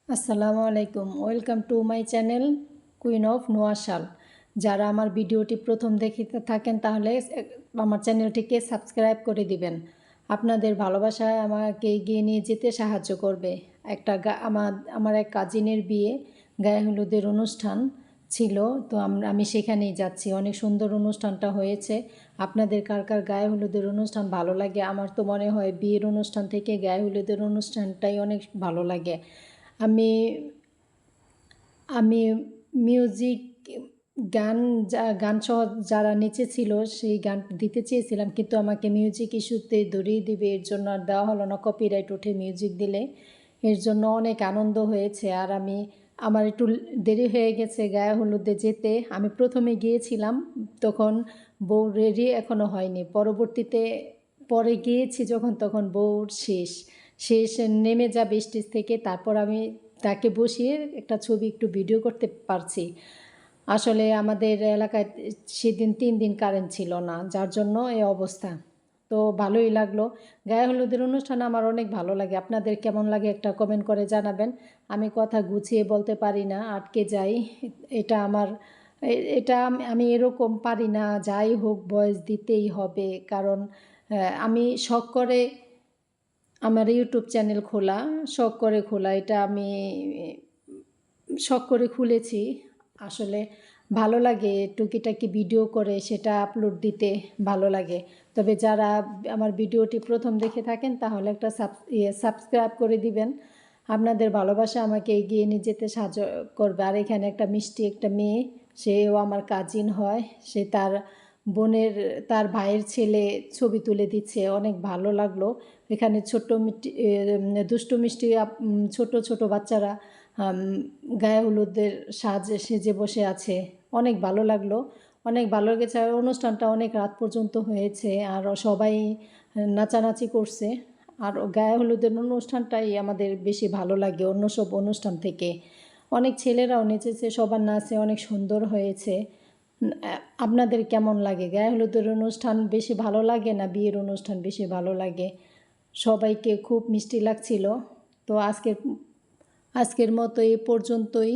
আসসালামু আলাইকুম, welcome to my channel queen of নোয়াশাল। যারা আমার ভিডিওটি প্রথম দেখতে থাকেন তাহলে আমার চ্যানেলটিকে সাবস্ক্রাইব করে দিবেন। আপনাদের ভালোবাসায় আমাকে এগিয়ে নিয়ে যেতে সাহায্য করবে। আমার এক কাজিনের বিয়ে, গায়ে হলুদের অনুষ্ঠান ছিল, তো আমি সেখানেই যাচ্ছি। অনেক সুন্দর অনুষ্ঠানটা হয়েছে। আপনাদের কার কার গায়ে হলুদের অনুষ্ঠান ভালো লাগে? আমার তো মনে হয় বিয়ের অনুষ্ঠান থেকে গায়ে হলুদের অনুষ্ঠানটাই অনেক ভালো লাগে। আমি আমি মিউজিক গান সহ যারা নেচেছিল সেই গান দিতে চেয়েছিলাম, কিন্তু আমাকে মিউজিক ইস্যুতে ধরিয়ে দিবে, এর জন্য আর দেওয়া হলো না। কপিরাইট ওঠে মিউজিক দিলে। এর জন্য অনেক আনন্দ হয়েছে। আর আমার একটু দেরি হয়ে গেছে গায়ে হলুদে যেতে। আমি প্রথমে গিয়েছিলাম, তখন বউ রেডি এখনও হয়নি। পরে গিয়েছি যখন, তখন বউর শেষ নেমে যাবে স্টেজ থেকে, তারপর আমি তাকে বসিয়ে একটা ছবি একটু ভিডিও করতে পারছি। আসলে আমাদের এলাকায় সেদিন 3 দিন কারেন্ট ছিল না, যার জন্য এই অবস্থা। তো ভালোই লাগলো। গায়ে হলুদের অনুষ্ঠান আমার অনেক ভালো লাগে। আপনাদের কেমন লাগে একটা কমেন্ট করে জানাবেন। আমি কথা গুছিয়ে বলতে পারি না, আটকে যাই। এটা আমি এরকম পারি না, যাই হোক ভয়েস দিতেই হবে। কারণ আমি শখ করে আমার ইউটিউব চ্যানেল খোলা, শখ করে খোলা। এটা আমি শখ করে খুলেছি। আসলে ভালো লাগে টুকিটাকি ভিডিও করে সেটা আপলোড দিতে ভালো লাগে। তবে যারা আমার ভিডিওটি প্রথম দেখে থাকেন তাহলে একটা সাবস্ক্রাইব করে দিবেন। আপনাদের ভালোবাসা আমাকে এগিয়ে নিয়ে যেতে সাহায্য করবে। আর এখানে একটা মিষ্টি একটা মেয়ে, সেও আমার কাজিন হয়। সে তার ভাইয়ের ছেলে ছবি তুলে দিচ্ছে, অনেক ভালো লাগলো। এখানে দুষ্টু মিষ্টি ছোট ছোট বাচ্চারা গায়ে হলুদের সেজে বসে আছে। অনেক ভালো লাগলো, অনেক ভালো লেগেছে। আর অনুষ্ঠানটা অনেক রাত পর্যন্ত হয়েছে, আর সবাই নাচানাচি করছে। আর গায়ে হলুদের অনুষ্ঠানটাই আমাদের বেশি ভালো লাগে অন্য সব অনুষ্ঠান থেকে। অনেক ছেলেরাও নেচেছে, সবার নাচে অনেক সুন্দর হয়েছে। আপনাদের কেমন লাগে? গায়ে হলুদের অনুষ্ঠান বেশি ভালো লাগে না বিয়ের অনুষ্ঠান বেশি ভালো লাগে? সবাইকে খুব মিষ্টি লাগছিল। তো আজকের মতো এই পর্যন্তই।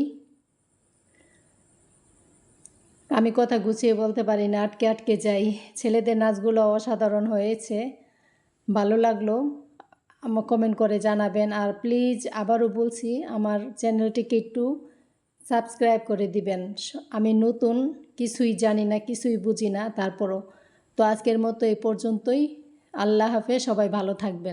আমি কথা গুছিয়ে বলতে পারি না, আটকে আটকে যাই। ছেলেদের নাচগুলো অসাধারণ হয়েছে, ভালো লাগলো। আমার কমেন্ট করে জানাবেন। আর প্লিজ আবারও বলছি, আমার চ্যানেলটিকে একটু সাবস্ক্রাইব করে দিবেন। আমি নতুন, কিছুই জানি না, কিছুই বুঝি না, তারপরও। তো আজকের মতো এই পর্যন্তই। আল্লাহ হাফেজ, সবাই ভালো থাকবেন।